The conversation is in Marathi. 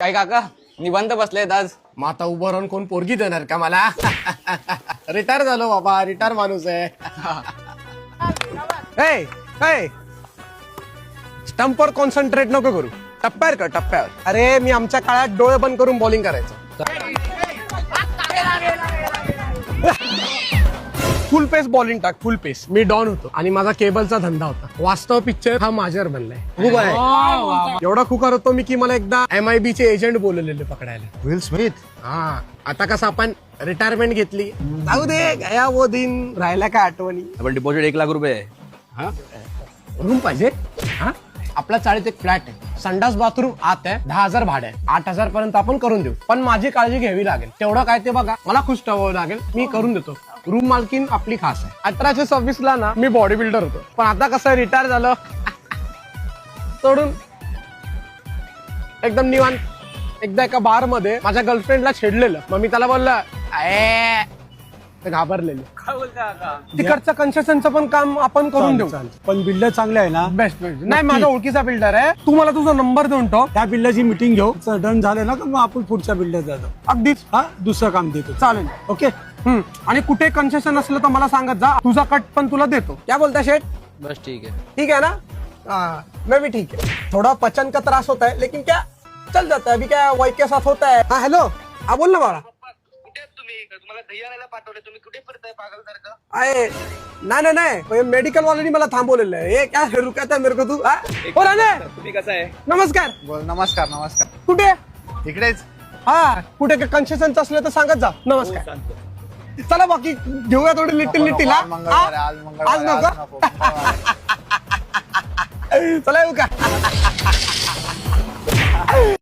काय काका निवांत बसलेत आज. मग आता उभं राहून कोण पोरगी देणार का मला? रिटायर झालो बाबा, रिटायर माणूस आहे. स्टंपवर कॉन्सन्ट्रेट नको करू, टप्प्यावर कर टप्प्यावर. अरे मी आमच्या काळात डोळे बंद करून बॉलिंग करायचो. फुल पेस बॉलिंग टाक, फुल पेस. मी डॉन होतो आणि माझा केबलचा धंदा होता. वास्तव पिक्चर हा माझ्यावर बनलाय. खूप आहे एवढा खुकार होतो मी की मला एकदा MIB चे एजंट बोलवलेले पकडायला. Will Smith. हा आता कसं आपण रिटायरमेंट घेतली, जाऊ दे गया वो दिन, राहिला का आठवणी. आपण डिपॉझिट 1 लाख रुपये आहे. रूम पाहिजे. हा आपल्या चाळीत एक फ्लॅट आहे, संडास बाथरूम आत आहे, 10,000 भाडे आहे. 8,000 पर्यंत आपण करून देऊ, पण माझी काळजी घ्यावी लागेल. तेवढं काय ते बघा, मला खुश ठेवावं लागेल. मी करून देतो. रूम मालकीन आपली खास आहे. 1826 ला ना मी बॉडी बिल्डर होतो, पण आता कसं रिटायर झालं सोडून एकदम निवांत. एकदा एका बार मध्ये माझ्या गर्लफ्रेंडला छेडलेलं, मग मी त्याला बोललं ते घाबरलेले. तिकडचं कन्सेशनचं पण काम आपण करून देऊ. पण बिल्डर चांगले आहे ना? बेस्ट नाही, माझा ओळखीचा बिल्डर आहे. तू मला तुझा नंबर देऊन ठेव. त्या बिल्डरची मीटिंग घेऊ, डन झालं ना का मग आपण पुढच्या बिल्डर जातो. अगदीच. हा दुसरं काम देतो. चालेल. ओके. आणि कुठे कन्सेशन असलं तर मला सांगत जा, तुझा कट पण तुला देतो. क्या बोलता शेठ? बस ठीक आहे. ठीक है ना? मैं भी ठीक है. थोड़ा पचन का त्रास होता है लेकिन क्या चल जाता है. अभी क्या वाइफ के साथ होता है. हाँ हेलो, हाँ बोल ना बाळा. तुम्हाला दह्याला पाठवले, तुम्ही कुठे फिरताय पागलसारखं? अरे नाही नाही, मेडिकल वाल्यांनी मला थांबवलेलं आहे. हे क्या रुकाता है मेरे को तू? हो राणे, तुम्ही कसं आहे? नमस्कार. नमस्कार. नमस्कार. कुठे? इकडेच. हा कुठे कन्सेशनचं असलं तर सांगत जा. नमस्कार. चला बाकी घेऊया थोडी लिटिल हा? आज नको. चला येऊ का?